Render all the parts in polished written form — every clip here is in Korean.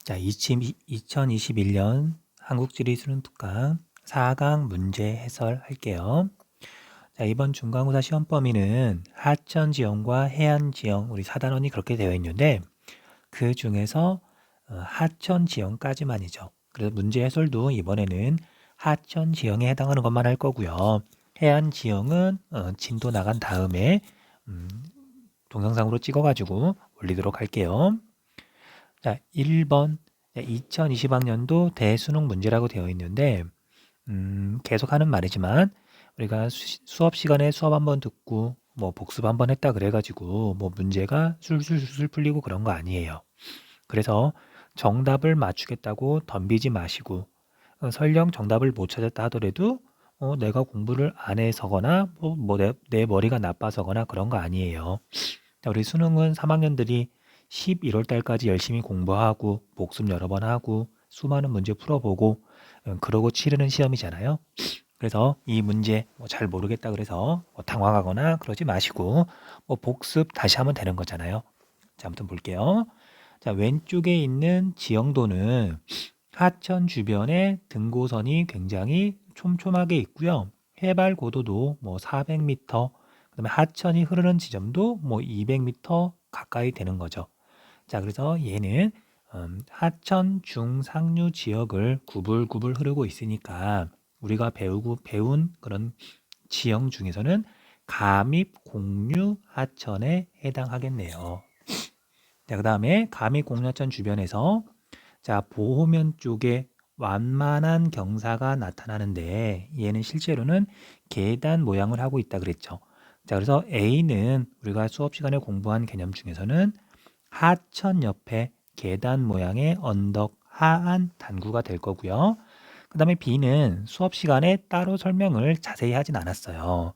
자, 2021년 한국지리 수능 특강 4강 문제 해설할게요. 자, 이번 중간고사 시험 범위는 하천 지형과 해안 지형, 우리 4단원이 그렇게 되어 있는데 그 중에서 하천 지형까지만이죠. 그래서 문제 해설도 이번에는 하천 지형에 해당하는 것만 할 거고요. 해안 지형은 진도 나간 다음에 음, 동영상으로 찍어가지고 올리도록 할게요. 자, 1번 2020학년도 대수능 문제라고 되어 있는데 계속 하는 말이지만 우리가 수업 시간에 수업 한번 듣고 뭐 복습 한번 했다 그래가지고 뭐 문제가 술술술 풀리고 그런 거 아니에요. 그래서 정답을 맞추겠다고 덤비지 마시고 설령 정답을 못 찾았다 하더라도 내가 공부를 안 해서거나 내 머리가 나빠서거나 그런 거 아니에요. 자, 우리 수능은 3학년들이 11월 달까지 열심히 공부하고 복습 여러 번 하고 수많은 문제 풀어보고 그러고 치르는 시험이잖아요. 그래서 이 문제 잘 모르겠다 그래서 당황하거나 그러지 마시고 복습 다시 하면 되는 거잖아요. 자, 아무튼 볼게요. 자, 왼쪽에 있는 지형도는 하천 주변에 등고선이 굉장히 촘촘하게 있고요. 해발 고도도 400m, 그다음에 하천이 흐르는 지점도 200m 가까이 되는 거죠. 자, 그래서 얘는 하천 중상류 지역을 구불구불 흐르고 있으니까 우리가 배운 그런 지형 중에서는 감입 공류 하천에 해당하겠네요. 자, 그다음에 감입 공류 하천 주변에서 자, 보호면 쪽에 완만한 경사가 나타나는데 얘는 실제로는 계단 모양을 하고 있다 그랬죠. 자, 그래서 A는 우리가 수업 시간에 공부한 개념 중에서는 하천 옆에 계단 모양의 언덕 하안 단구가 될 거고요. 그 다음에 B는 수업 시간에 따로 설명을 자세히 하진 않았어요.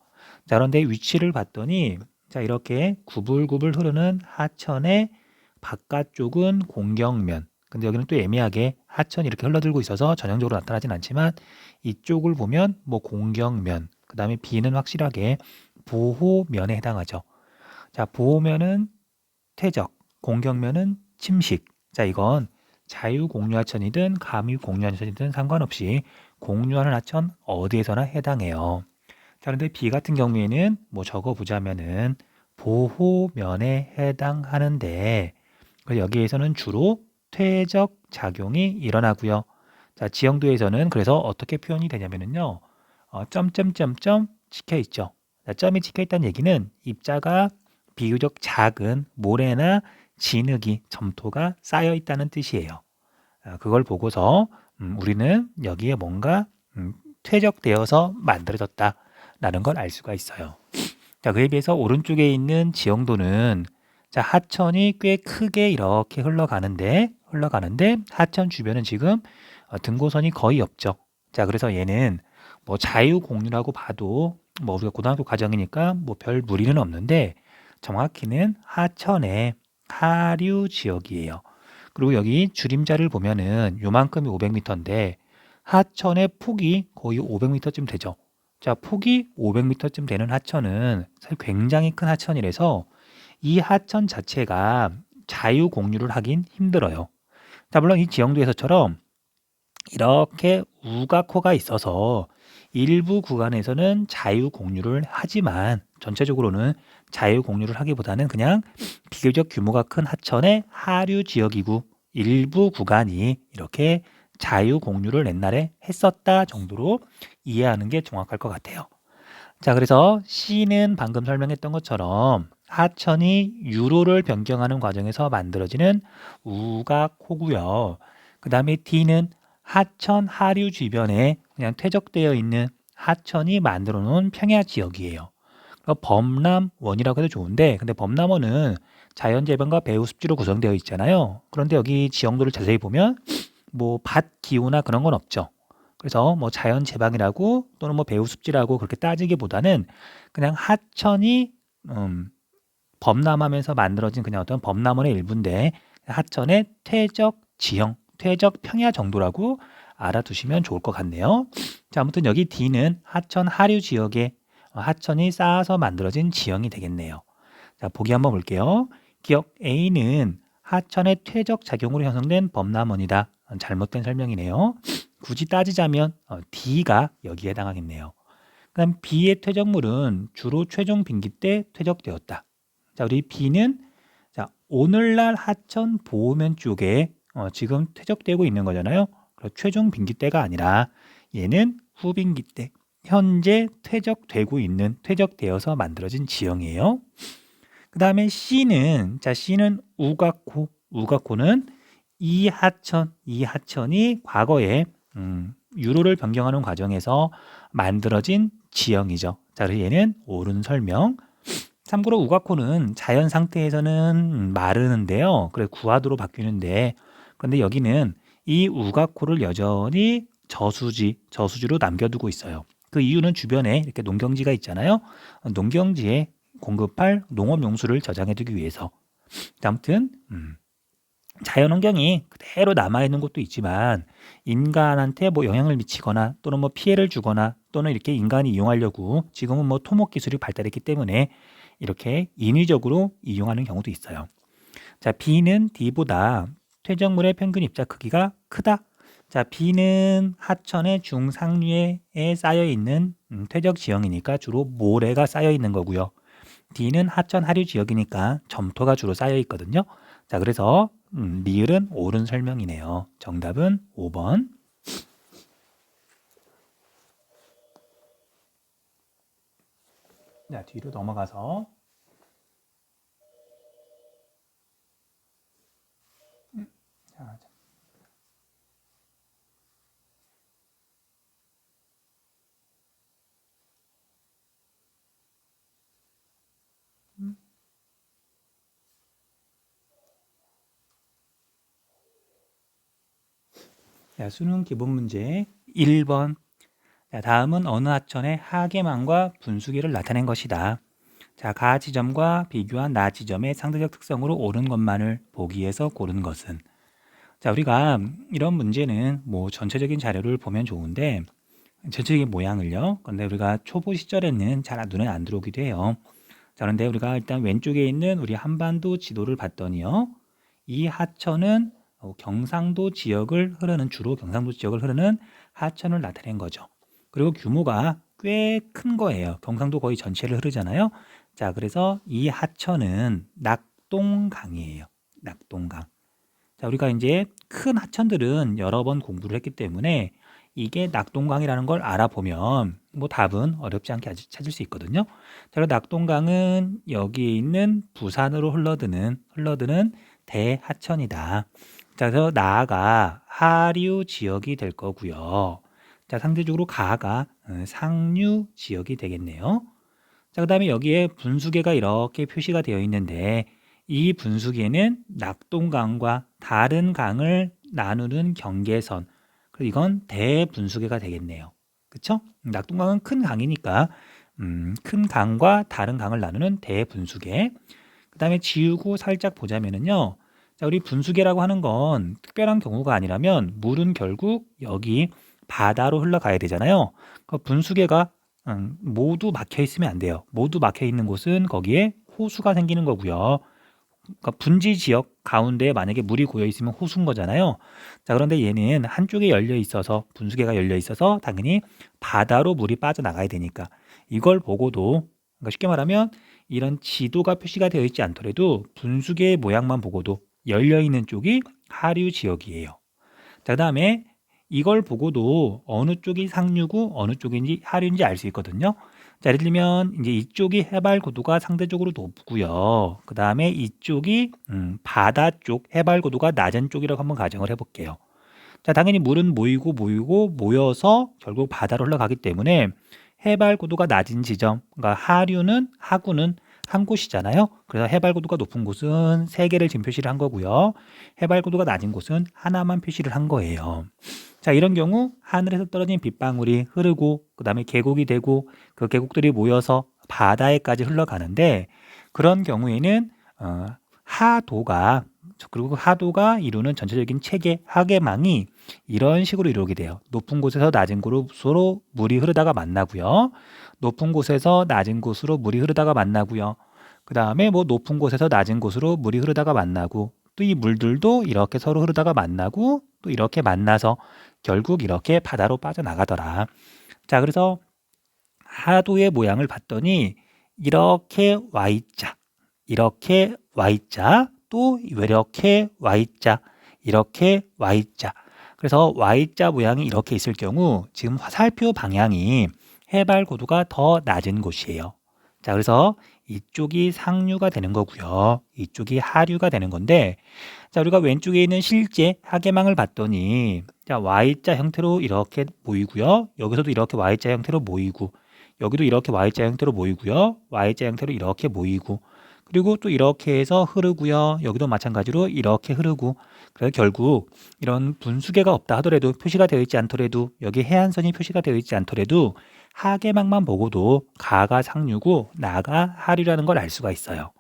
자, 그런데 위치를 봤더니 자, 이렇게 구불구불 흐르는 하천의 바깥쪽은 공경면, 근데 여기는 또 애매하게 하천이 이렇게 흘러들고 있어서 전형적으로 나타나진 않지만 이쪽을 보면 공경면, 그 다음에 B는 확실하게 보호면에 해당하죠. 자, 보호면은 퇴적, 공경면은 침식. 자, 이건 자유공유하천이든 감유공유하천이든 상관없이 공유하는 하천 어디에서나 해당해요. 자, 그런데 B 같은 경우에는 적어보자면은 보호면에 해당하는데 여기에서는 주로 퇴적 작용이 일어나고요. 자, 지형도에서는 그래서 어떻게 표현이 되냐면은요. 점점점점 찍혀 있죠. 자, 점이 찍혀 있다는 얘기는 입자가 비교적 작은 모래나 진흙이 점토가 쌓여 있다는 뜻이에요. 그걸 보고서 우리는 여기에 뭔가 퇴적되어서 만들어졌다라는 걸 알 수가 있어요. 자, 그에 비해서 오른쪽에 있는 지형도는 자, 하천이 꽤 크게 이렇게 흘러가는데 하천 주변은 지금 등고선이 거의 없죠. 자, 그래서 얘는 자유공유라고 봐도 우리가 고등학교 과정이니까 별 무리는 없는데 정확히는 하천의 하류 지역이에요. 그리고 여기 줄임자를 보면은 요만큼이 500m인데 하천의 폭이 거의 500m쯤 되죠. 자, 폭이 500m쯤 되는 하천은 사실 굉장히 큰 하천이라서 이 하천 자체가 자유 공유를 하긴 힘들어요. 자, 물론 이 지형도에서처럼 이렇게 우가코가 있어서 일부 구간에서는 자유 공유를 하지만 전체적으로는 자유 공유를 하기보다는 그냥 비교적 규모가 큰 하천의 하류 지역이고 일부 구간이 이렇게 자유 공유를 옛날에 했었다 정도로 이해하는 게 정확할 것 같아요. 자, 그래서 C는 방금 설명했던 것처럼 하천이 유로를 변경하는 과정에서 만들어지는 우각호고요. 그 다음에 D는 하천 하류 주변에 그냥 퇴적되어 있는 하천이 만들어 놓은 평야 지역이에요. 범람원이라고 해도 좋은데 근데 범람원은 자연재변과 배후습지로 구성되어 있잖아요. 그런데 여기 지형도를 자세히 보면 밭 기후나 그런 건 없죠. 그래서 자연 제방이라고 또는 배후습지라고 그렇게 따지기보다는 그냥 하천이 범람하면서 만들어진 그냥 어떤 범람원의 일부인데 하천의 퇴적 지형, 퇴적 평야 정도라고 알아두시면 좋을 것 같네요. 자, 아무튼 여기 D는 하천 하류 지역에 하천이 쌓아서 만들어진 지형이 되겠네요. 자, 보기 한번 볼게요. 기억 A는 하천의 퇴적 작용으로 형성된 범람원이다. 잘못된 설명이네요. 굳이 따지자면 D가 여기에 해당하겠네요. 그다음 B의 퇴적물은 주로 최종 빙기 때 퇴적되었다. 자, 우리 B는 자, 오늘날 하천 보호면 쪽에 지금 퇴적되고 있는 거잖아요. 최종 빙기 때가 아니라 얘는 후빙기 때 현재 퇴적되고 있는 퇴적되어서 만들어진 지형이에요. 그 다음에 C는 우가코. 우가코는 이 하천이 과거에 유로를 변경하는 과정에서 만들어진 지형이죠. 자, 그래서 얘는 옳은 설명. 참고로 우가코는 자연 상태에서는 마르는데요. 그래 구하도로 바뀌는데, 그런데 여기는 이 우가코를 여전히 저수지로 남겨두고 있어요. 그 이유는 주변에 이렇게 농경지가 있잖아요. 농경지에 공급할 농업 용수를 저장해두기 위해서. 아무튼 자연 환경이 그대로 남아있는 곳도 있지만 인간한테 뭐 영향을 미치거나 또는 뭐 피해를 주거나 또는 이렇게 인간이 이용하려고 지금은 뭐 토목 기술이 발달했기 때문에 이렇게 인위적으로 이용하는 경우도 있어요. 자, B는 D보다 퇴적물의 평균 입자 크기가 크다. 자, B는 하천의 중상류에 쌓여 있는 퇴적 지형이니까 주로 모래가 쌓여 있는 거고요. D는 하천 하류 지역이니까 점토가 주로 쌓여 있거든요. 자, 그래서 리을은 옳은 설명이네요. 정답은 5번. 자, 뒤로 넘어가서 자, 수능 기본 문제 1번. 자, 다음은 어느 하천의 하계망과 분수기를 나타낸 것이다. 자, 가 지점과 비교한 나 지점의 상대적 특성으로 옳은 것만을 보기 위해서 고른 것은. 자, 우리가 이런 문제는 뭐 전체적인 자료를 보면 좋은데 전체적인 모양을요. 그런데 우리가 초보 시절에는 잘 눈에 안 들어오기도 해요. 자, 그런데 우리가 일단 왼쪽에 있는 우리 한반도 지도를 봤더니요. 이 하천은 경상도 지역을 흐르는 주로 경상도 지역을 흐르는 하천을 나타낸 거죠. 그리고 규모가 꽤 큰 거예요. 경상도 거의 전체를 흐르잖아요. 자, 그래서 이 하천은 낙동강이에요. 낙동강. 자, 우리가 이제 큰 하천들은 여러 번 공부를 했기 때문에 이게 낙동강이라는 걸 알아보면 뭐 답은 어렵지 않게 찾을 수 있거든요. 자, 그리고 낙동강은 여기에 있는 부산으로 흘러드는 대하천이다. 자, 그래서 나가 하류 지역이 될 거고요. 자, 상대적으로 가가 상류 지역이 되겠네요. 자, 그 다음에 여기에 분수계가 이렇게 표시가 되어 있는데 이 분수계는 낙동강과 다른 강을 나누는 경계선. 그리고 이건 대분수계가 되겠네요. 그쵸? 낙동강은 큰 강이니까 큰 강과 다른 강을 나누는 대분수계. 그 다음에 지우고 살짝 보자면은요. 자, 우리 분수계라고 하는 건 특별한 경우가 아니라면 물은 결국 여기 바다로 흘러가야 되잖아요. 그 분수계가 모두 막혀 있으면 안 돼요. 모두 막혀 있는 곳은 거기에 호수가 생기는 거고요. 그러니까 분지 지역 가운데에 만약에 물이 고여 있으면 호수인 거잖아요. 자, 그런데 얘는 한쪽에 열려 있어서 분수계가 열려 있어서 당연히 바다로 물이 빠져나가야 되니까 이걸 보고도 그러니까 쉽게 말하면 이런 지도가 표시가 되어 있지 않더라도 분수계의 모양만 보고도 열려 있는 쪽이 하류 지역이에요. 자, 그다음에 이걸 보고도 어느 쪽이 상류고 어느 쪽인지 하류인지 알 수 있거든요. 자, 예를 들면 이제 이쪽이 해발 고도가 상대적으로 높고요. 그 다음에 이쪽이 바다 쪽 해발 고도가 낮은 쪽이라고 한번 가정을 해볼게요. 자, 당연히 물은 모여서 결국 바다로 흘러가기 때문에 해발 고도가 낮은 지점, 그러니까 하구는 한 곳이잖아요. 그래서 해발 고도가 높은 곳은 세 개를 지금 표시를 한 거고요. 해발 고도가 낮은 곳은 하나만 표시를 한 거예요. 자, 이런 경우 하늘에서 떨어진 빗방울이 흐르고 그 다음에 계곡이 되고 그 계곡들이 모여서 바다에까지 흘러가는데 그런 경우에는 그리고 하도가 이루는 전체적인 체계 하계망이 이런 식으로 이루어지게 돼요. 높은 곳에서 낮은 곳으로 물이 흐르다가 만나고요. 높은 곳에서 낮은 곳으로 물이 흐르다가 만나고요. 그 다음에 뭐 높은 곳에서 낮은 곳으로 물이 흐르다가 만나고 또 이 물들도 이렇게 서로 흐르다가 만나고 또 이렇게 만나서 결국 이렇게 바다로 빠져나가더라. 자, 그래서 하도의 모양을 봤더니 이렇게 Y자, 이렇게 Y자, 또 이렇게 Y자, 이렇게 Y자. 그래서 Y자 모양이 이렇게 있을 경우 지금 화살표 방향이 해발 고도가 더 낮은 곳이에요. 자, 그래서 이쪽이 상류가 되는 거고요. 이쪽이 하류가 되는 건데, 자, 우리가 왼쪽에 있는 실제 하계망을 봤더니, 자, Y자 형태로 이렇게 모이고요. 여기서도 이렇게 Y자 형태로 모이고, 여기도 이렇게 Y자 형태로 모이고요. Y자 형태로 이렇게 모이고, 그리고 또 이렇게 해서 흐르고요. 여기도 마찬가지로 이렇게 흐르고, 그래서 결국 이런 분수계가 없다 하더라도, 표시가 되어 있지 않더라도, 여기 해안선이 표시가 되어 있지 않더라도 하계망만 보고도 가가 상류고 나가 하류라는 걸 알 수가 있어요.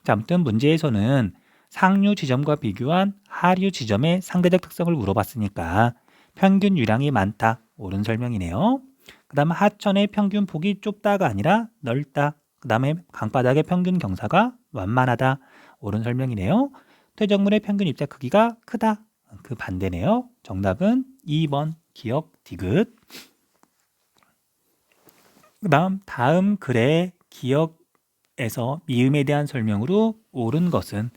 자, 아무튼 문제에서는 상류 지점과 비교한 하류 지점의 상대적 특성을 물어봤으니까 평균 유량이 많다. 옳은 설명이네요. 그 다음 하천의 평균 폭이 좁다가 아니라 넓다. 그 다음에 강바닥의 평균 경사가 완만하다. 옳은 설명이네요. 퇴적물의 평균 입자 크기가 크다. 그 반대네요. 정답은 2번 기역 디귿. 그 다음 글의 기역에서 미음에 대한 설명으로 옳은 것은,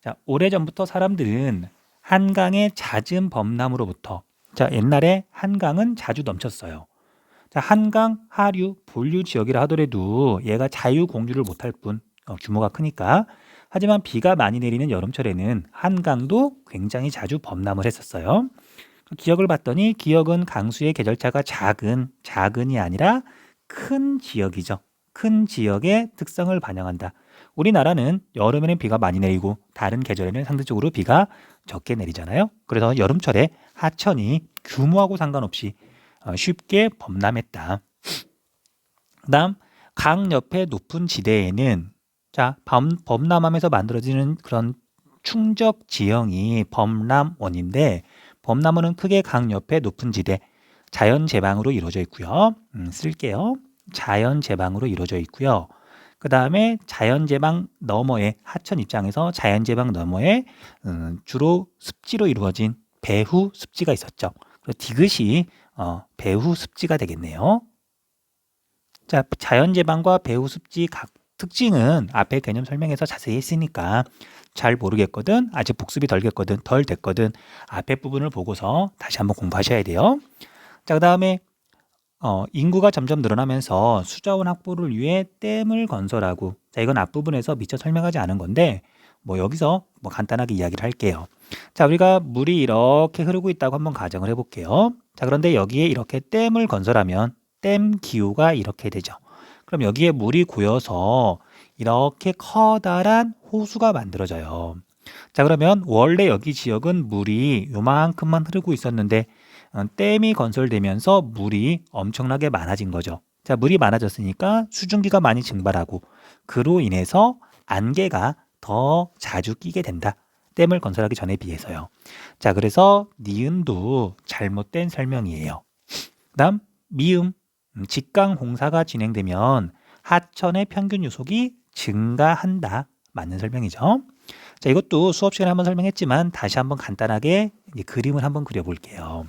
자, 오래전부터 사람들은 한강의 잦은 범람으로부터, 자, 옛날에 한강은 자주 넘쳤어요. 자, 한강, 하류, 본류 지역이라 하더라도 얘가 자유 공유를 못할 뿐, 규모가 크니까. 하지만 비가 많이 내리는 여름철에는 한강도 굉장히 자주 범람을 했었어요. 기역을 봤더니 기역은 강수의 계절차가 작은이 아니라 큰 지역이죠. 큰 지역의 특성을 반영한다. 우리나라는 여름에는 비가 많이 내리고 다른 계절에는 상대적으로 비가 적게 내리잖아요. 그래서 여름철에 하천이 규모하고 상관없이 쉽게 범람했다. 그다음 강 옆에 높은 지대에는, 자, 범람하면서 만들어지는 그런 충적 지형이 범람원인데, 범람원은 크게 강 옆에 높은 지대, 자연 제방으로 이루어져 있고요. 쓸게요. 자연 제방으로 이루어져 있고요. 그 다음에 자연 제방 너머에, 하천 입장에서 자연 제방 너머에 주로 습지로 이루어진 배후 습지가 있었죠. 그래서 디귿이 배후 습지가 되겠네요. 자, 자연 제방과 배후 습지 각 특징은 앞에 개념 설명에서 자세히 했으니까 잘 모르겠거든, 아직 복습이 덜 됐거든 앞에 부분을 보고서 다시 한번 공부하셔야 돼요. 자, 그 다음에 인구가 점점 늘어나면서 수자원 확보를 위해 댐을 건설하고, 자, 이건 앞부분에서 미처 설명하지 않은 건데 뭐 여기서 뭐 간단하게 이야기를 할게요. 자, 우리가 물이 이렇게 흐르고 있다고 한번 가정을 해볼게요. 자, 그런데 여기에 이렇게 댐을 건설하면 댐 기호가 이렇게 되죠. 그럼 여기에 물이 고여서 이렇게 커다란 호수가 만들어져요. 자, 그러면 원래 여기 지역은 물이 요만큼만 흐르고 있었는데 댐이 건설되면서 물이 엄청나게 많아진 거죠. 자, 물이 많아졌으니까 수증기가 많이 증발하고 그로 인해서 안개가 더 자주 끼게 된다. 댐을 건설하기 전에 비해서요. 자, 그래서 니은도 잘못된 설명이에요. 그다음 미음, 직강 홍사가 진행되면 하천의 평균 유속이 증가한다. 맞는 설명이죠. 자, 이것도 수업 시간에 한번 설명했지만 다시 한번 간단하게 그림을 한번 그려볼게요.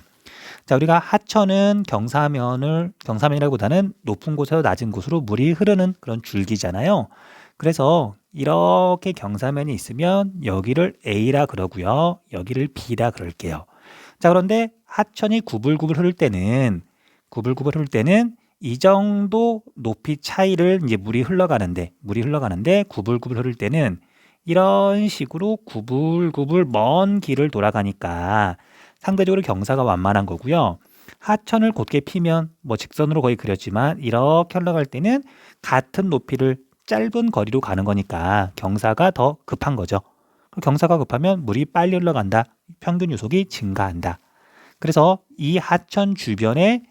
자, 우리가 하천은 경사면이라기보다는 높은 곳에서 낮은 곳으로 물이 흐르는 그런 줄기잖아요. 그래서 이렇게 경사면이 있으면 여기를 A라 그러고요. 여기를 B라 그럴게요. 자, 그런데 하천이 구불구불 흐를 때는 이 정도 높이 차이를 이제 물이 흘러가는데 구불구불 흐를 때는 이런 식으로 구불구불 먼 길을 돌아가니까 상대적으로 경사가 완만한 거고요. 하천을 곧게 피면 뭐 직선으로 거의 그렸지만 이렇게 흘러갈 때는 같은 높이를 짧은 거리로 가는 거니까 경사가 더 급한 거죠. 경사가 급하면 물이 빨리 흘러간다. 평균 유속이 증가한다. 그래서 이 하천 주변의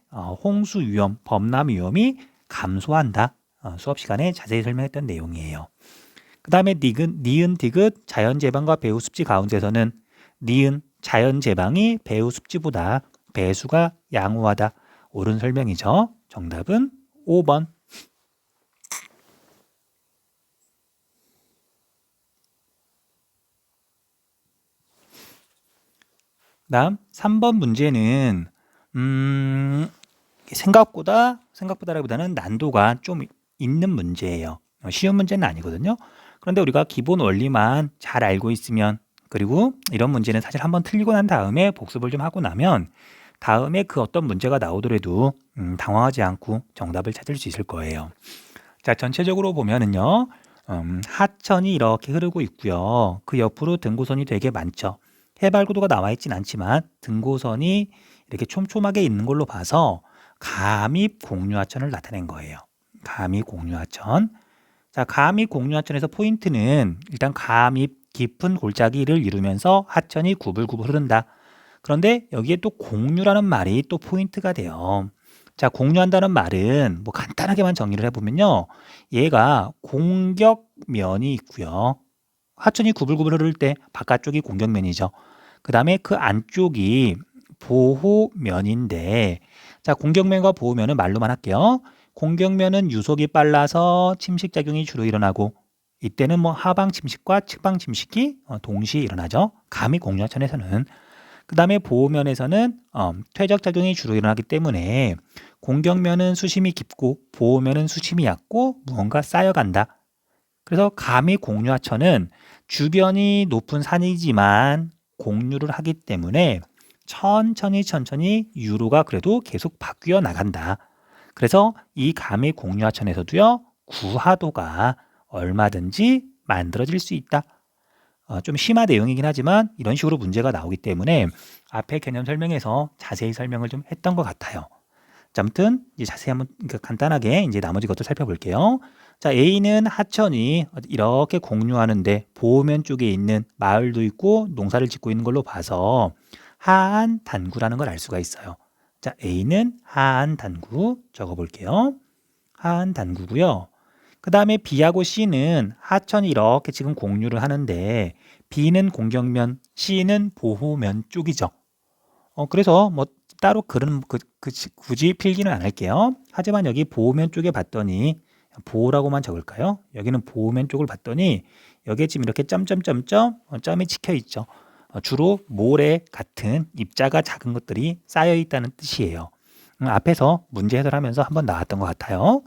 홍수 위험, 범람 위험이 감소한다. 수업 시간에 자세히 설명했던 내용이에요. 그 다음에 니은, 디귿, 자연 제방과 배후 습지 가운데서는 니은, 자연 제방이 배후 습지보다 배수가 양호하다. 옳은 설명이죠. 정답은 5번. 다음 3번 문제는 생각보다라기보다는 난도가 좀 있는 문제예요. 쉬운 문제는 아니거든요. 그런데 우리가 기본 원리만 잘 알고 있으면, 그리고 이런 문제는 사실 한번 틀리고 난 다음에 복습을 좀 하고 나면 다음에 그 어떤 문제가 나오더라도 당황하지 않고 정답을 찾을 수 있을 거예요. 자, 전체적으로 보면은요, 하천이 이렇게 흐르고 있고요. 그 옆으로 등고선이 되게 많죠. 해발구도가 나와 있진 않지만 등고선이 이렇게 촘촘하게 있는 걸로 봐서 감입 공유하천을 나타낸 거예요. 감입 공유하천. 자, 감입 공유하천에서 포인트는 일단 감입 깊은 골짜기를 이루면서 하천이 구불구불 흐른다. 그런데 여기에 또 공유라는 말이 또 포인트가 돼요. 자, 공유한다는 말은 뭐 간단하게만 정리를 해보면요. 얘가 공격면이 있고요. 하천이 구불구불 흐를 때 바깥쪽이 공격면이죠. 그 다음에 그 안쪽이 보호면인데, 자, 공격면과 보호면은 말로만 할게요. 공격면은 유속이 빨라서 침식작용이 주로 일어나고, 이때는 뭐 하방 침식과 측방 침식이 동시에 일어나죠. 감이 공유하천에서는. 그 다음에 보호면에서는 퇴적작용이 주로 일어나기 때문에 공격면은 수심이 깊고 보호면은 수심이 얕고 무언가 쌓여간다. 그래서 감이 공유하천은 주변이 높은 산이지만 공유를 하기 때문에 천천히 유로가 그래도 계속 바뀌어 나간다. 그래서 이 감이 공유하천에서도요, 구하도가 얼마든지 만들어질 수 있다. 좀 심한 내용이긴 하지만 이런 식으로 문제가 나오기 때문에 앞에 개념 설명에서 자세히 설명을 좀 했던 것 같아요. 자, 아무튼 이제 자세히 한번 간단하게 이제 나머지 것도 살펴볼게요. 자, A는 하천이 이렇게 공유하는데 보호면 쪽에 있는 마을도 있고 농사를 짓고 있는 걸로 봐서 하안 단구라는 걸 알 수가 있어요. 자, A는 하안 단구 적어볼게요. 하안 단구고요. 그 다음에 B하고 C는 하천이 이렇게 지금 공유를 하는데 B는 공격면, C는 보호면 쪽이죠. 그래서 뭐 따로 굳이 필기는 안 할게요. 하지만 여기 보호면 쪽에 봤더니 보호라고만 적을까요? 여기는 보호면 쪽을 봤더니 여기에 지금 이렇게 점점점점 점이 찍혀 있죠. 주로 모래 같은 입자가 작은 것들이 쌓여 있다는 뜻이에요. 앞에서 문제 해설하면서 한번 나왔던 것 같아요.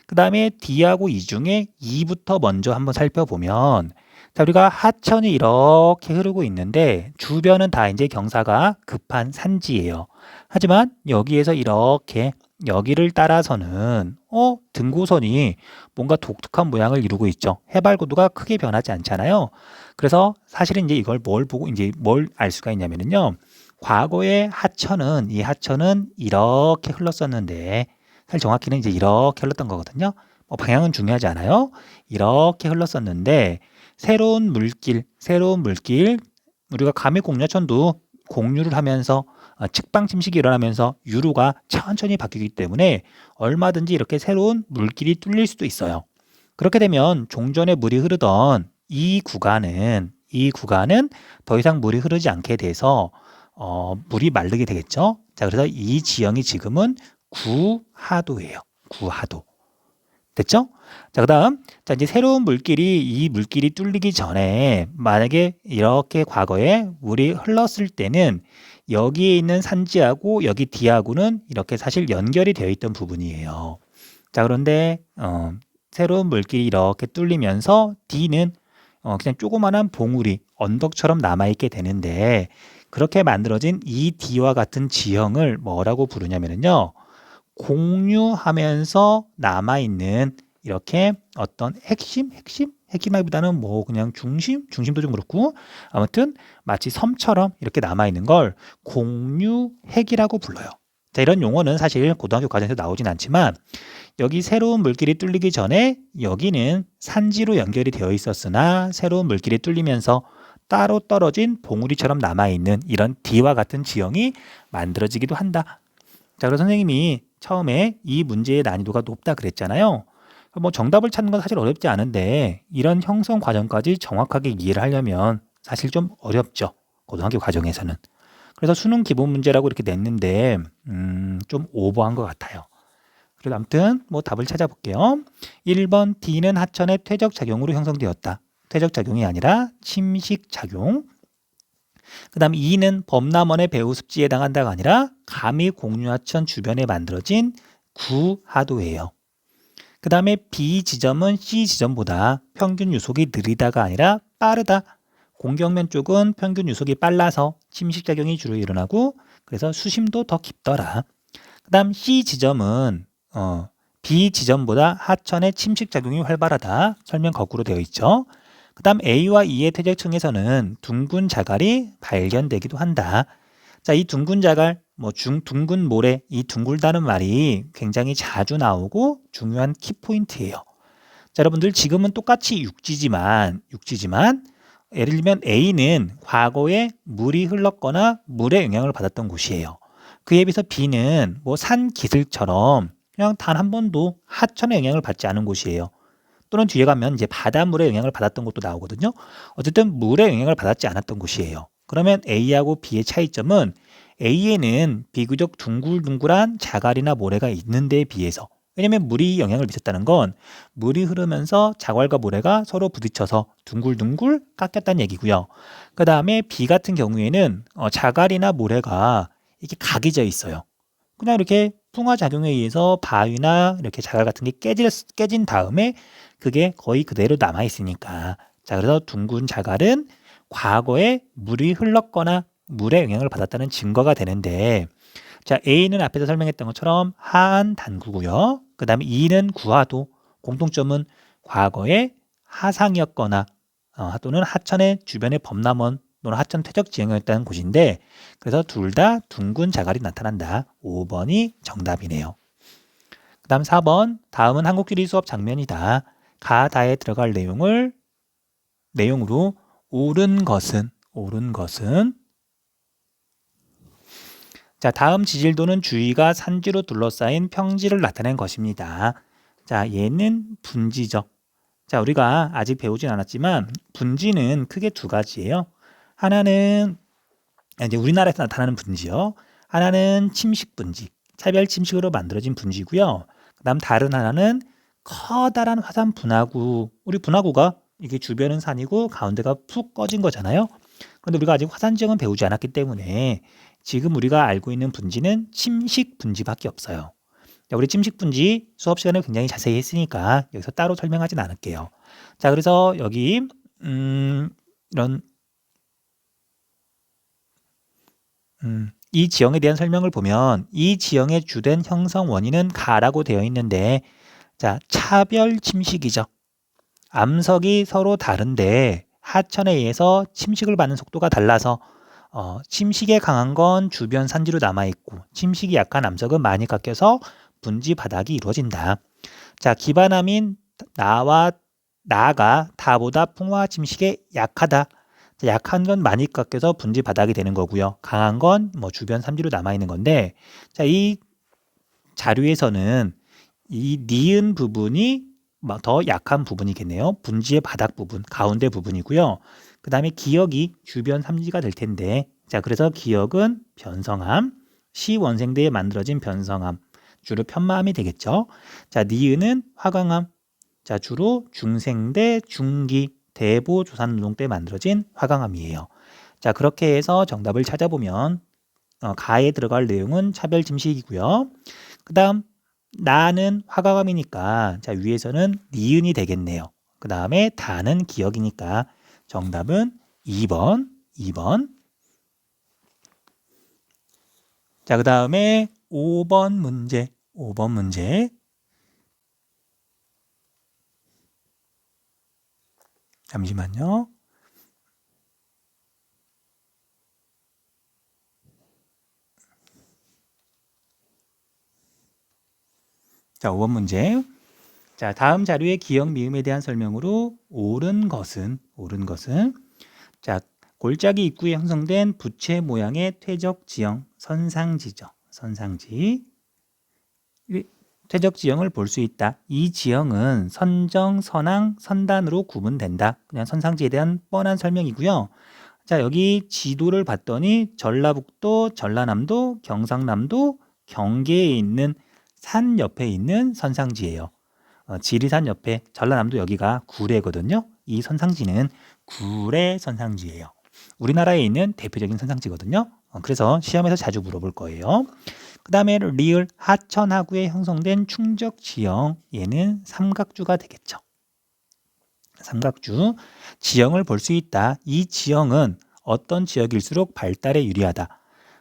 그 다음에 D하고 E 중에 E부터 먼저 한번 살펴보면, 자, 우리가 하천이 이렇게 흐르고 있는데 주변은 다 이제 경사가 급한 산지예요. 하지만 여기에서 이렇게 여기를 따라서는 등고선이 뭔가 독특한 모양을 이루고 있죠. 해발고도가 크게 변하지 않잖아요. 그래서 사실은 이제 이걸 뭘 보고 이제 뭘 알 수가 있냐면요. 과거의 하천은 이 하천은 이렇게 흘렀었는데 사실 정확히는 이제 이렇게 흘렀던 거거든요. 방향은 중요하지 않아요. 이렇게 흘렀었는데 새로운 물길, 우리가 감익공유하천도 공유를 하면서 측방 침식이 일어나면서 유로가 천천히 바뀌기 때문에 얼마든지 이렇게 새로운 물길이 뚫릴 수도 있어요. 그렇게 되면 종전에 물이 흐르던 이 구간은 더 이상 물이 흐르지 않게 돼서 물이 마르게 되겠죠. 자, 그래서 이 지형이 지금은 구하도예요. 구하도. 됐죠? 자, 그다음 자, 이제 새로운 물길이 이 물길이 뚫리기 전에 만약에 이렇게 과거에 물이 흘렀을 때는 여기에 있는 산지하고 여기 D하고는 이렇게 사실 연결이 되어 있던 부분이에요. 자, 그런데 새로운 물길이 이렇게 뚫리면서 D는 그냥 조그만한 봉우리, 언덕처럼 남아있게 되는데 그렇게 만들어진 이 D와 같은 지형을 뭐라고 부르냐면요. 공유하면서 남아있는 이렇게 어떤 핵심하기보다는 뭐 그냥 중심도 좀 그렇고 아무튼 마치 섬처럼 이렇게 남아있는 걸 공유핵이라고 불러요. 자, 이런 용어는 사실 고등학교 과정에서 나오진 않지만 여기 새로운 물길이 뚫리기 전에 여기는 산지로 연결이 되어 있었으나 새로운 물길이 뚫리면서 따로 떨어진 봉우리처럼 남아있는 이런 D와 같은 지형이 만들어지기도 한다. 자, 그래서 선생님이 처음에 이 문제의 난이도가 높다 그랬잖아요. 뭐 정답을 찾는 건 사실 어렵지 않은데 이런 형성 과정까지 정확하게 이해를 하려면 사실 좀 어렵죠. 고등학교 과정에서는. 그래서 수능 기본 문제라고 이렇게 냈는데 좀 오버한 것 같아요. 그래도 아무튼 뭐 답을 찾아볼게요. 1번 D는 하천의 퇴적작용으로 형성되었다. 퇴적작용이 아니라 침식작용. 그 다음 2는 범람원의 배후 습지에 해당한다가 아니라 감히 공유하천 주변에 만들어진 구하도예요. 그 다음에 B 지점은 C 지점보다 평균 유속이 느리다가 아니라 빠르다. 공경면 쪽은 평균 유속이 빨라서 침식작용이 주로 일어나고 그래서 수심도 더 깊더라. 그 다음 C 지점은 B 지점보다 하천의 침식작용이 활발하다. 설명 거꾸로 되어 있죠. 그 다음 A와 E의 퇴적층에서는 둥근 자갈이 발견되기도 한다. 자, 이 둥근 자갈, 둥근 모래, 이 둥글다는 말이 굉장히 자주 나오고 중요한 키포인트예요. 자, 여러분들 지금은 똑같이 육지지만 예를 들면 A는 과거에 물이 흘렀거나 물의 영향을 받았던 곳이에요. 그에 비해서 B는 산 기슭처럼 그냥 단 한 번도 하천의 영향을 받지 않은 곳이에요. 또는 뒤에 가면 이제 바닷물의 영향을 받았던 곳도 나오거든요. 어쨌든 물의 영향을 받았지 않았던 곳이에요. 그러면 A하고 B의 차이점은 A에는 비교적 둥글둥글한 자갈이나 모래가 있는 데에 비해서, 왜냐면 물이 영향을 미쳤다는 건 물이 흐르면서 자갈과 모래가 서로 부딪혀서 둥글둥글 깎였다는 얘기고요. 그 다음에 B 같은 경우에는 자갈이나 모래가 이렇게 각이 져 있어요. 그냥 이렇게 풍화작용에 의해서 바위나 이렇게 자갈 같은 게 깨진 다음에 그게 거의 그대로 남아있으니까. 자, 그래서 둥근 자갈은 과거에 물이 흘렀거나 물의 영향을 받았다는 증거가 되는데, 자, A는 앞에서 설명했던 것처럼 하한 단구고요. 그 다음에 E는 구하도. 공통점은 과거에 하상이었거나 또는 하천의 주변의 범람원 또는 하천 퇴적 지형이었다는 곳인데, 그래서 둘 다 둥근 자갈이 나타난다. 5번이 정답이네요. 그 다음 4번, 다음은 한국지리 수업 장면이다. 가다에 들어갈 내용으로 옳은 것은 자, 다음 지질도는 주위가 산지로 둘러싸인 평지를 나타낸 것입니다. 자, 얘는 분지죠. 자, 우리가 아직 배우진 않았지만 분지는 크게 두 가지예요. 하나는 이제 우리나라에서 나타나는 분지요. 하나는 침식 분지, 차별 침식으로 만들어진 분지고요. 그다음 다른 하나는 커다란 화산 분화구. 우리 분화구가 이게 주변은 산이고 가운데가 푹 꺼진 거잖아요. 그런데 우리가 아직 화산 지형은 배우지 않았기 때문에 지금 우리가 알고 있는 분지는 침식 분지밖에 없어요. 자, 우리 침식 분지 수업 시간에 굉장히 자세히 했으니까 여기서 따로 설명하진 않을게요. 자, 그래서 여기 이런 이 지형에 대한 설명을 보면 이 지형의 주된 형성 원인은 가라고 되어 있는데, 자, 차별 침식이죠. 암석이 서로 다른데 하천에 의해서 침식을 받는 속도가 달라서 침식에 강한 건 주변 산지로 남아있고 침식이 약한 암석은 많이 깎여서 분지 바닥이 이루어진다. 자, 기반암인 나가 다보다 풍화 침식에 약하다. 자, 약한 건 많이 깎여서 분지 바닥이 되는 거고요. 강한 건 주변 산지로 남아있는 건데, 자, 이 자료에서는 이 니은 부분이 더 약한 부분이겠네요. 분지의 바닥 부분, 가운데 부분이고요. 그 다음에 기역이 주변 삼지가 될 텐데, 자, 그래서 기역은 변성암, 시원생대에 만들어진 변성암, 주로 편마암이 되겠죠. 자, 니은은 화강암, 자, 주로 중생대, 중기, 대보 조산노동 때 만들어진 화강암이에요. 자, 그렇게 해서 정답을 찾아보면 가에 들어갈 내용은 차별침식이고요. 그 다음 나는 화강암이니까 자, 위에서는 니은이 되겠네요. 그 다음에 다는 기역이니까 정답은 2번. 자, 그 다음에 5번 문제. 잠시만요. 자, 5번 문제. 자, 다음 자료의 기역 미음에 대한 설명으로 옳은 것은 자, 골짜기 입구에 형성된 부채 모양의 퇴적 지형 선상지죠. 선상지. 퇴적 지형을 볼 수 있다. 이 지형은 선정, 선항, 선단으로 구분된다. 그냥 선상지에 대한 뻔한 설명이고요. 자, 여기 지도를 봤더니 전라북도, 전라남도, 경상남도, 경계에 있는 산 옆에 있는 선상지예요. 지리산 옆에 전라남도 여기가 구례거든요. 이 선상지는 구례 선상지예요. 우리나라에 있는 대표적인 선상지거든요. 그래서 시험에서 자주 물어볼 거예요. 그 다음에 리을 하천 하구에 형성된 충적 지형, 얘는 삼각주가 되겠죠. 삼각주 지형을 볼 수 있다. 이 지형은 어떤 지역일수록 발달에 유리하다.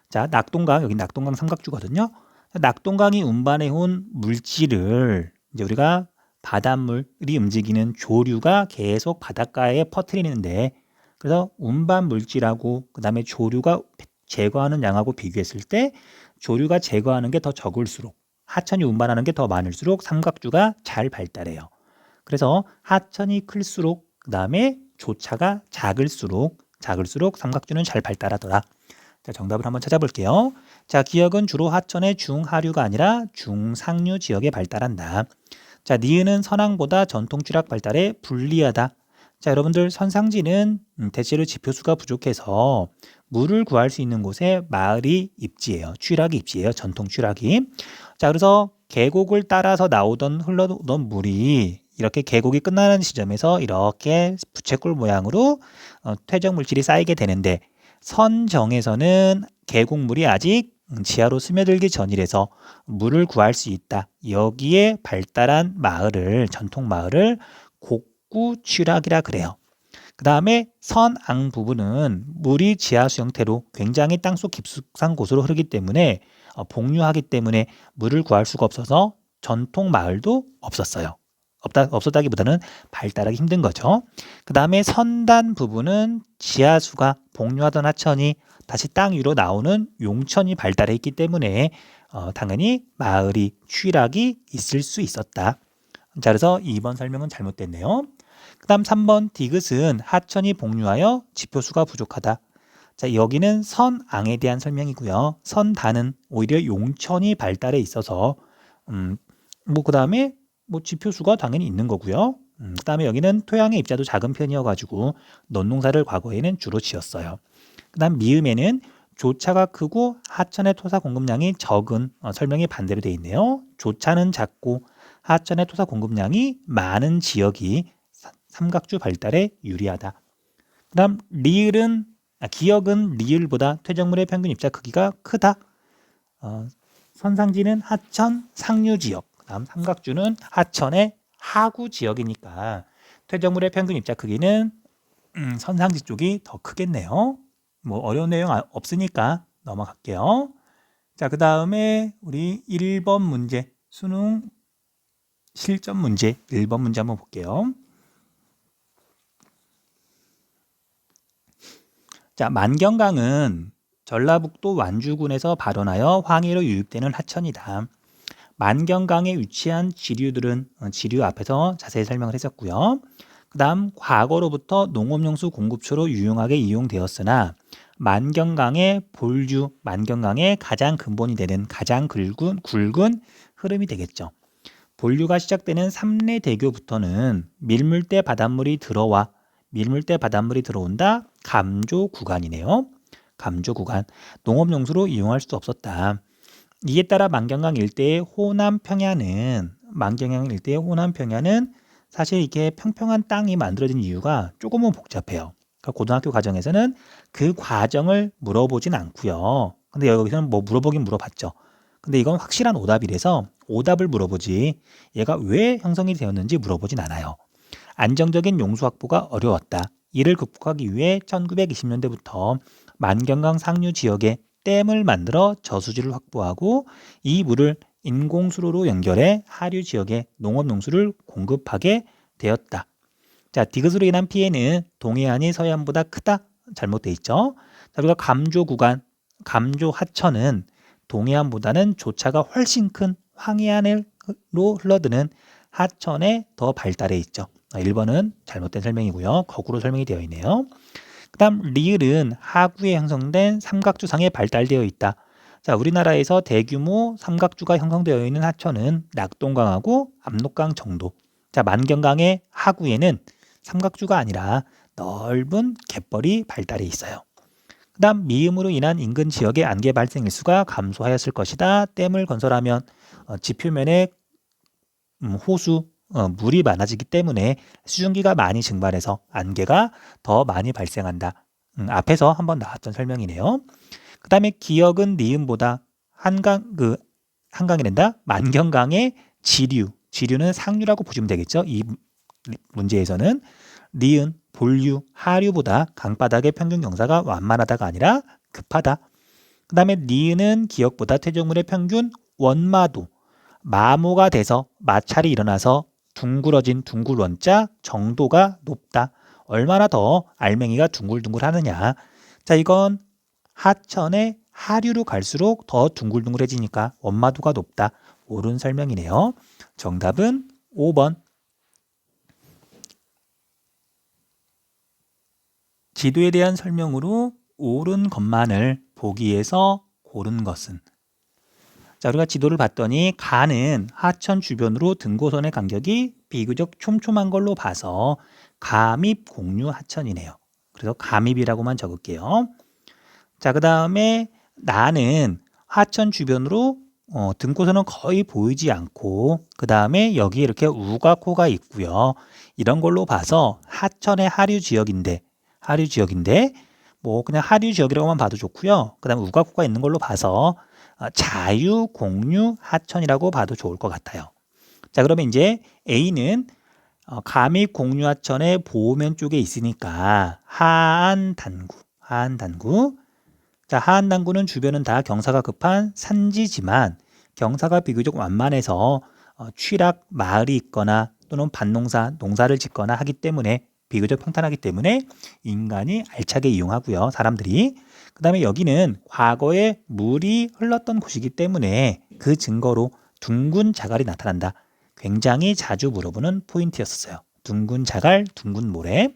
자, 낙동강, 여기 낙동강 삼각주거든요. 낙동강이 운반해온 물질을 이제 우리가 바닷물이 움직이는 조류가 계속 바닷가에 퍼뜨리는데, 그래서 운반 물질하고 그 다음에 조류가 제거하는 양하고 비교했을 때 조류가 제거하는 게 더 적을수록, 하천이 운반하는 게 더 많을수록 삼각주가 잘 발달해요. 그래서 하천이 클수록, 그 다음에 조차가 작을수록 삼각주는 잘 발달하더라. 자, 정답을 한번 찾아볼게요. 자, 기역은 주로 하천의 중하류가 아니라 중상류 지역에 발달한다. 자, 니은은 선항보다 전통 취락 발달에 불리하다. 자, 여러분들 선상지는 대체로 지표수가 부족해서 물을 구할 수 있는 곳에 마을이 입지예요. 취락이 입지예요. 전통 취락이. 자, 그래서 계곡을 따라서 흘러오던 물이 이렇게 계곡이 끝나는 지점에서 이렇게 부채꼴 모양으로 퇴적 물질이 쌓이게 되는데, 선정에서는 계곡물이 아직 지하로 스며들기 전이라서 물을 구할 수 있다. 여기에 발달한 마을을, 전통 마을을 곡구취락이라 그래요. 그 다음에 선앙 부분은 물이 지하수 형태로 굉장히 땅속 깊숙한 곳으로 흐르기 때문에 복류하기 때문에 물을 구할 수가 없어서 전통 마을도 없었어요. 없었다기보다는 발달하기 힘든 거죠. 그 다음에 선단 부분은 지하수가 복류하던 하천이 다시 땅 위로 나오는 용천이 발달해 있기 때문에 당연히 마을이 취락이 있을 수 있었다. 자, 그래서 2번 설명은 잘못됐네요. 그 다음 3번 디귿은 하천이 복류하여 지표수가 부족하다. 자, 여기는 선앙에 대한 설명이고요. 선단은 오히려 용천이 발달해 있어서 그 다음에 지표수가 당연히 있는 거고요. 그 다음에 여기는 토양의 입자도 작은 편이어가지고 논농사를 과거에는 주로 지었어요. 그 다음 미음에는 조차가 크고 하천의 토사 공급량이 적은 설명이 반대로 되어 있네요. 조차는 작고 하천의 토사 공급량이 많은 지역이 삼각주 발달에 유리하다. 그 다음 기역은 리을보다 퇴적물의 평균 입자 크기가 크다. 선상지는 하천 상류 지역, 다음 삼각주는 하천의 하구 지역이니까 퇴적물의 평균 입자 크기는 선상지 쪽이 더 크겠네요. 어려운 내용 없으니까 넘어갈게요. 자, 그 다음에 우리 1번 문제, 수능 실전 문제 1번 문제 한번 볼게요. 자, 만경강은 전라북도 완주군에서 발원하여 황해로 유입되는 하천이다. 만경강에 위치한 지류들은 지류 앞에서 자세히 설명을 했었고요. 그 다음 과거로부터 농업용수 공급처로 유용하게 이용되었으나 만경강의 본류, 만경강의 가장 근본이 되는 가장 굵은 흐름이 되겠죠. 본류가 시작되는 삼례대교부터는 밀물대 바닷물이 들어온다. 감조 구간이네요. 감조 구간. 농업용수로 이용할 수 없었다. 이에 따라 만경강 일대의 호남 평야는 사실 이게 평평한 땅이 만들어진 이유가 조금은 복잡해요. 그러니까 고등학교 과정에서는 그 과정을 물어보진 않고요. 근데 여기서는 물어보긴 물어봤죠. 근데 이건 확실한 오답이라서 오답을 물어보지 얘가 왜 형성이 되었는지 물어보진 않아요. 안정적인 용수 확보가 어려웠다. 이를 극복하기 위해 1920년대부터 만경강 상류 지역에 댐을 만들어 저수지를 확보하고 이 물을 인공수로로 연결해 하류 지역에 농업용수를 공급하게 되었다. 자, 디귿으로 인한 피해는 동해안이 서해안보다 크다. 잘못돼 있죠. 자, 그래서 감조 하천은 동해안보다는 조차가 훨씬 큰 황해안으로 흘러드는 하천에 더 발달해 있죠. 1번은 잘못된 설명이고요. 거꾸로 설명이 되어 있네요. 그 다음 리을은 하구에 형성된 삼각주상에 발달되어 있다. 자, 우리나라에서 대규모 삼각주가 형성되어 있는 하천은 낙동강하고 압록강 정도. 자, 만경강의 하구에는 삼각주가 아니라 넓은 갯벌이 발달해 있어요. 그 다음 미음으로 인한 인근 지역의 안개 발생 일수가 감소하였을 것이다. 댐을 건설하면 지표면에 호수, 물이 많아지기 때문에 수증기가 많이 증발해서 안개가 더 많이 발생한다. 앞에서 한번 나왔던 설명이네요. 그 다음에 기역은 니은보다 한강이란다. 만경강의 지류는 상류라고 보시면 되겠죠. 이 문제에서는 니은, 본류, 하류보다 강바닥의 평균 경사가 완만하다가 아니라 급하다. 그 다음에 니은은 기역보다 퇴적물의 평균 원마도, 마모가 돼서 마찰이 일어나서 둥그러진 둥글원자 정도가 높다. 얼마나 더 알맹이가 둥글둥글 하느냐. 자, 이건 하천의 하류로 갈수록 더 둥글둥글해지니까 원마도가 높다. 옳은 설명이네요. 정답은 5번. 지도에 대한 설명으로 옳은 것만을 보기에서 고른 것은. 자, 우리가 지도를 봤더니 가는 하천 주변으로 등고선의 간격이 비교적 촘촘한 걸로 봐서 가밉 공류 하천이네요. 그래서 가밉이라고만 적을게요. 자, 그 다음에 나는 하천 주변으로 등고선은 거의 보이지 않고 그 다음에 여기 이렇게 우가코가 있고요. 이런 걸로 봐서 하천의 하류 지역인데 뭐 그냥 하류 지역이라고만 봐도 좋고요. 그 다음에 우가코가 있는 걸로 봐서 자유 공류 하천이라고 봐도 좋을 것 같아요. 자, 그러면 이제 A는 가밉 공류 하천의 보면 쪽에 있으니까 하안 단구. 자, 하안 단구는 주변은 다 경사가 급한 산지지만 경사가 비교적 완만해서 취락 마을이 있거나 또는 농사를 짓거나 하기 때문에 비교적 평탄하기 때문에 인간이 알차게 이용하고요. 사람들이. 그 다음에 여기는 과거에 물이 흘렀던 곳이기 때문에 그 증거로 둥근 자갈이 나타난다. 굉장히 자주 물어보는 포인트였었어요. 둥근 자갈, 둥근 모래.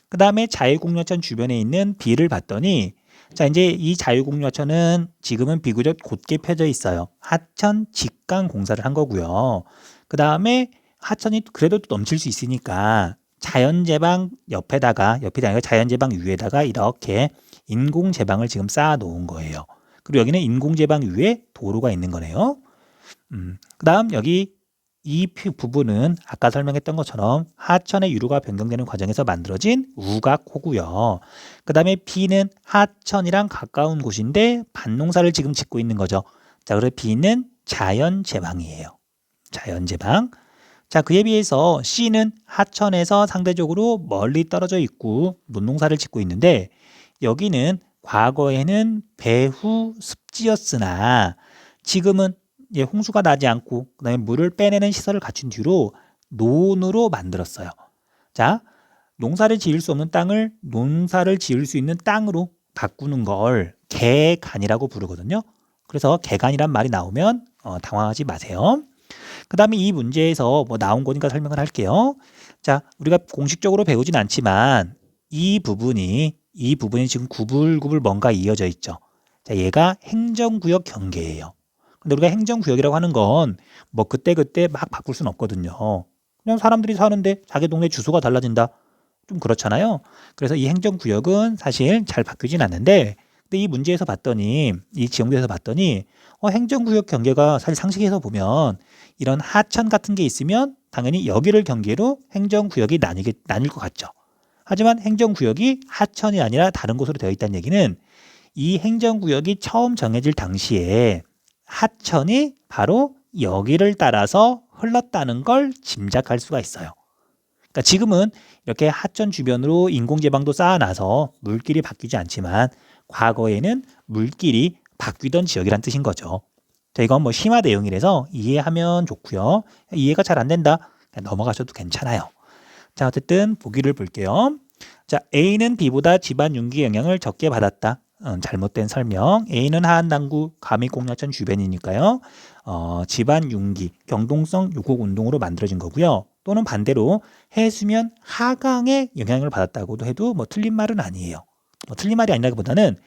그 다음에 자유공유하천 주변에 있는 B를 봤더니 자, 이제 이 자유공유하천은 지금은 비교적 곧게 펴져 있어요. 하천 직강 공사를 한 거고요. 그 다음에 하천이 그래도 또 넘칠 수 있으니까 자연제방 옆이 아니라 자연제방 위에다가 이렇게 인공제방을 지금 쌓아 놓은 거예요. 그리고 여기는 인공제방 위에 도로가 있는 거네요. 그 다음 여기 이 부분은 아까 설명했던 것처럼 하천의 유류가 변경되는 과정에서 만들어진 우각호고요. 그 다음에 B는 하천이랑 가까운 곳인데 밭농사를 지금 짓고 있는 거죠. 자, 그래서 B는 자연제방이에요. 자연제방. 자, 그에 비해서 C는 하천에서 상대적으로 멀리 떨어져 있고 논농사를 짓고 있는데 여기는 과거에는 배후 습지였으나 지금은 홍수가 나지 않고 그다음에 물을 빼내는 시설을 갖춘 뒤로 논으로 만들었어요. 자, 농사를 지을 수 없는 땅을 농사를 지을 수 있는 땅으로 바꾸는 걸 개간이라고 부르거든요. 그래서 개간이란 말이 나오면 당황하지 마세요. 그 다음에 이 문제에서 뭐 나온 거니까 설명을 할게요. 자, 우리가 공식적으로 배우진 않지만 이 부분이 지금 구불구불 뭔가 이어져 있죠. 자, 얘가 행정구역 경계예요. 근데 우리가 행정구역이라고 하는 건 뭐 그때그때 막 바꿀 수는 없거든요. 그냥 사람들이 사는데 자기 동네 주소가 달라진다. 좀 그렇잖아요. 그래서 이 행정구역은 사실 잘 바뀌진 않는데 근데 이 문제에서 봤더니 이 지형도에서 봤더니 행정구역 경계가 사실 상식에서 보면 이런 하천 같은 게 있으면 당연히 여기를 경계로 행정구역이 나뉠 것 같죠. 하지만 행정구역이 하천이 아니라 다른 곳으로 되어 있다는 얘기는 이 행정구역이 처음 정해질 당시에 하천이 바로 여기를 따라서 흘렀다는 걸 짐작할 수가 있어요. 그러니까 지금은 이렇게 하천 주변으로 인공제방도 쌓아놔서 물길이 바뀌지 않지만 과거에는 물길이 바뀌던 지역이란 뜻인 거죠. 자, 이건 뭐 심화 내용이라서 이해하면 좋고요. 이해가 잘 안 된다. 넘어가셔도 괜찮아요. 자, 어쨌든 보기를 볼게요. 자, A는 B보다 집안 융기 영향을 적게 받았다. 잘못된 설명. A는 하안단구 가밀공유하천 주변이니까요. 집안 융기, 경동성 유곡 운동으로 만들어진 거고요. 또는 반대로 해수면 하강에 영향을 받았다고도 해도 뭐 틀린 말은 아니에요. 뭐 틀린 말이 아니라기보다는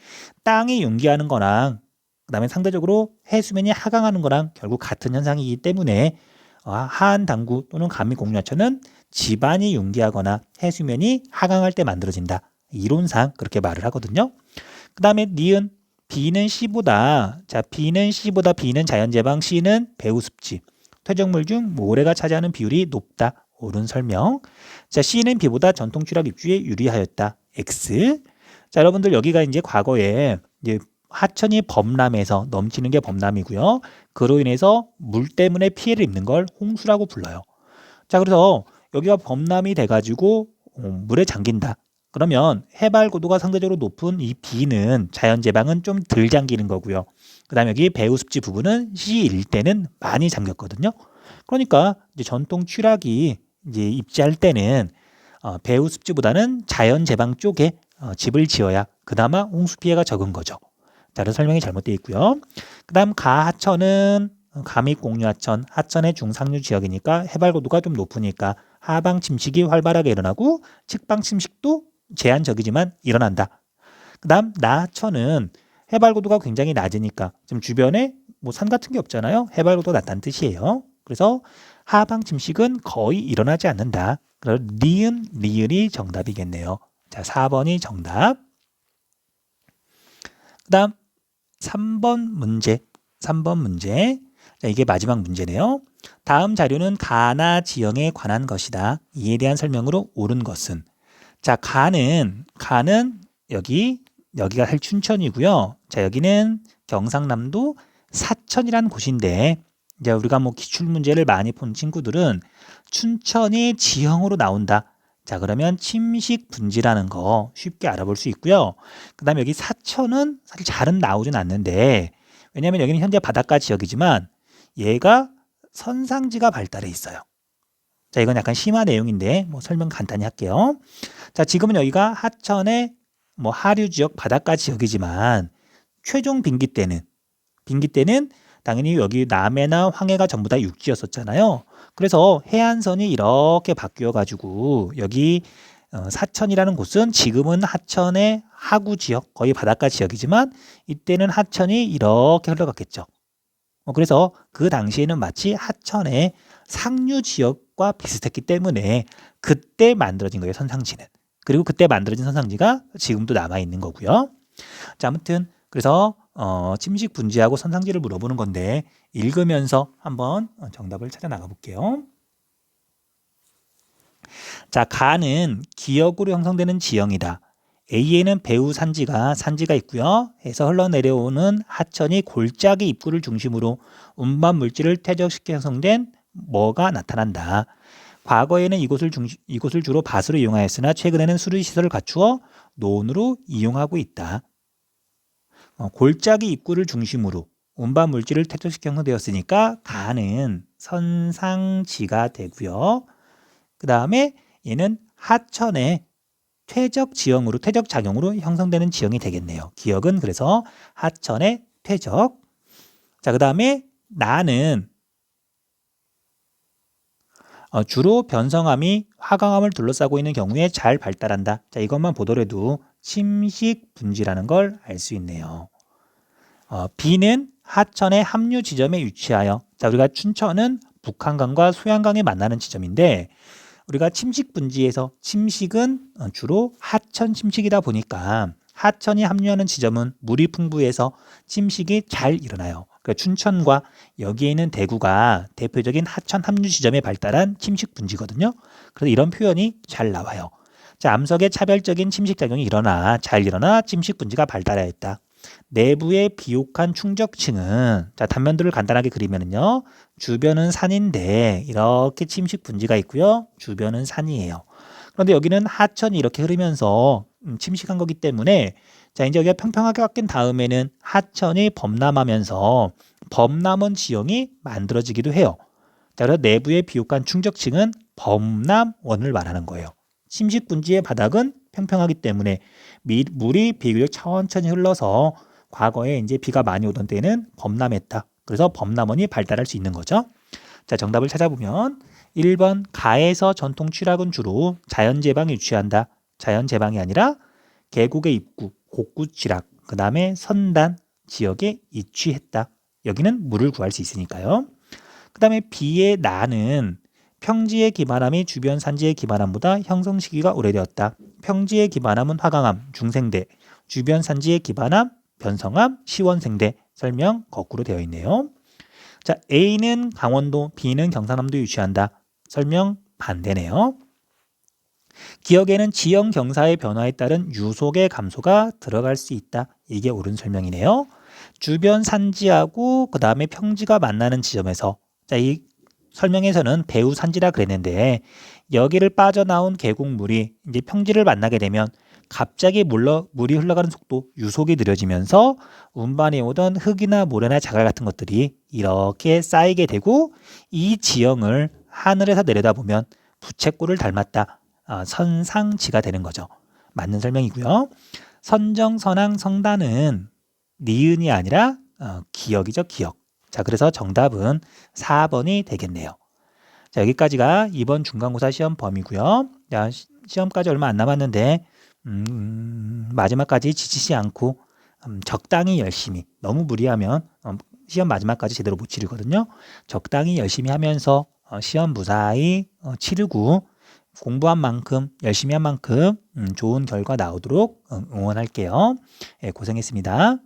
땅이 융기하는 거랑 그다음에 상대적으로 해수면이 하강하는 거랑 결국 같은 현상이기 때문에 하안단구 또는 가밀공유하천은 지반이 융기하거나 해수면이 하강할 때 만들어진다. 이론상 그렇게 말을 하거든요. 그 다음에 니은 B는 C보다 B는 자연제방, C는 배후습지, 퇴적물 중 모래가 차지하는 비율이 높다. 옳은 설명. 자, C는 B보다 전통 취락 입주에 유리하였다. X. 자, 여러분들 여기가 이제 과거에 이제 하천이 범람해서 넘치는 게 범람이고요. 그로 인해서 물 때문에 피해를 입는 걸 홍수라고 불러요. 자, 그래서 여기가 범람이 돼가지고 물에 잠긴다. 그러면 해발 고도가 상대적으로 높은 이 B는 자연 제방은 좀 덜 잠기는 거고요. 그다음에 여기 배후 습지 부분은 C 일대는 많이 잠겼거든요. 그러니까 이제 전통 취락이 이제 입지할 때는 배후 습지보다는 자연 제방 쪽에 집을 지어야 그나마 홍수 피해가 적은 거죠. 자, 그래서 설명이 잘못되어 있고요. 그다음 가하천은 가믹 공유하천, 하천의 중상류 지역이니까 해발 고도가 좀 높으니까 하방 침식이 활발하게 일어나고 측방 침식도 제한적이지만 일어난다. 그다음 나하천은 해발 고도가 굉장히 낮으니까 지금 주변에 뭐 산 같은 게 없잖아요. 해발 고도가 낮다는 뜻이에요. 그래서 하방 침식은 거의 일어나지 않는다. 그래서 니은, 리을이 정답이겠네요. 자, 4번이 정답. 그다음 3번 문제. 3번 문제. 자, 이게 마지막 문제네요. 다음 자료는 가나 지형에 관한 것이다. 이에 대한 설명으로 옳은 것은. 자, 가는 여기가 사실 춘천이고요. 자, 여기는 경상남도 사천이라는 곳인데 이제 우리가 뭐 기출 문제를 많이 본 친구들은 춘천이 지형으로 나온다. 자, 그러면 침식 분지라는 거 쉽게 알아볼 수 있고요. 그다음에 여기 사천은 사실 잘은 나오진 않는데 왜냐하면 여기는 현재 바닷가 지역이지만 얘가 선상지가 발달해 있어요. 자, 이건 약간 심화 내용인데 뭐 설명 간단히 할게요. 자, 지금은 여기가 하천의 뭐 하류 지역, 바닷가 지역이지만 최종 빙기 때는 당연히 여기 남해나 황해가 전부 다 육지였었잖아요. 그래서 해안선이 이렇게 바뀌어 가지고 여기 사천이라는 곳은 지금은 하천의 하구 지역, 거의 바닷가 지역이지만 이때는 하천이 이렇게 흘러갔겠죠. 그래서 그 당시에는 마치 하천의 상류 지역과 비슷했기 때문에 그때 만들어진 거예요, 선상지는. 그리고 그때 만들어진 선상지가 지금도 남아 있는 거고요. 자, 아무튼 그래서 침식 분지하고 선상지를 물어보는 건데 읽으면서 한번 정답을 찾아 나가 볼게요. 자, 가는 기역으로 형성되는 지형이다. A에는 배후 산지가 있고요. 해서 흘러내려오는 하천이 골짜기 입구를 중심으로 운반 물질을 퇴적시켜 형성된 뭐가 나타난다. 과거에는 이곳을 주로 밭으로 이용하였으나 최근에는 수리 시설을 갖추어 논으로 이용하고 있다. 골짜기 입구를 중심으로 운반 물질을 퇴적시켜 형성되었으니까 가는 선상지가 되고요. 그 다음에 얘는 하천의 퇴적 작용으로 형성되는 지형이 되겠네요. 기역은 그래서 하천의 퇴적. 자, 그 다음에 나는 주로 변성암이 화강암을 둘러싸고 있는 경우에 잘 발달한다. 자, 이것만 보더라도 침식 분지라는 걸 알 수 있네요. B는 하천의 합류 지점에 위치하여, 자, 우리가 춘천은 북한강과 소양강이 만나는 지점인데 우리가 침식 분지에서 침식은 주로 하천 침식이다 보니까 하천이 합류하는 지점은 물이 풍부해서 침식이 잘 일어나요. 그러니까 춘천과 여기에 있는 대구가 대표적인 하천 합류 지점에 발달한 침식 분지거든요. 그래서 이런 표현이 잘 나와요. 자, 암석의 차별적인 침식 작용이 잘 일어나 침식 분지가 발달하였다. 내부의 비옥한 충적층은, 자, 단면들을 간단하게 그리면은요, 주변은 산인데 이렇게 침식 분지가 있고요, 주변은 산이에요. 그런데 여기는 하천이 이렇게 흐르면서 침식한 거기 때문에, 자, 이제 여기가 평평하게 바뀐 다음에는 하천이 범람하면서 범람원 지형이 만들어지기도 해요. 자, 그래서 내부의 비옥한 충적층은 범람원을 말하는 거예요. 침식 분지의 바닥은 평평하기 때문에 물이 비교적 천천히 흘러서 과거에 이제 비가 많이 오던 때는 범람했다. 그래서 범람원이 발달할 수 있는 거죠. 자, 정답을 찾아보면 1번 가에서 전통 취락은 주로 자연제방에 위치한다. 자연제방이 아니라 계곡의 입구, 곡구 취락, 그 다음에 선단 지역에 위치했다. 여기는 물을 구할 수 있으니까요. 그 다음에 B의 나는 평지의 기반함이 주변 산지의 기반함보다 형성 시기가 오래되었다. 평지의 기반함은 화강암, 중생대, 주변 산지의 기반함, 변성암, 시원생대. 설명 거꾸로 되어 있네요. 자, A는 강원도, B는 경상남도에 위치한다. 설명 반대네요. 기억에는 지형 경사의 변화에 따른 유속의 감소가 들어갈 수 있다. 이게 옳은 설명이네요. 주변 산지하고 그 다음에 평지가 만나는 지점에서 자, 이 설명에서는 배후 산지라 그랬는데 여기를 빠져나온 계곡물이 이제 평지를 만나게 되면 갑자기 물이 흘러가는 속도, 유속이 느려지면서 운반에 오던 흙이나 모래나 자갈 같은 것들이 이렇게 쌓이게 되고 이 지형을 하늘에서 내려다보면 부채꼴을 닮았다. 선상지가 되는 거죠. 맞는 설명이고요. 선정, 선왕, 성단은 니은이 아니라 기역이죠. 기역. 자, 그래서 정답은 4번이 되겠네요. 자, 여기까지가 이번 중간고사 시험 범위고요. 자, 시험까지 얼마 안 남았는데 마지막까지 지치지 않고 적당히 열심히, 너무 무리하면 시험 마지막까지 제대로 못 치르거든요. 적당히 열심히 하면서 시험 무사히 치르고 공부한 만큼, 열심히 한 만큼 좋은 결과 나오도록 응원할게요. 예, 고생했습니다.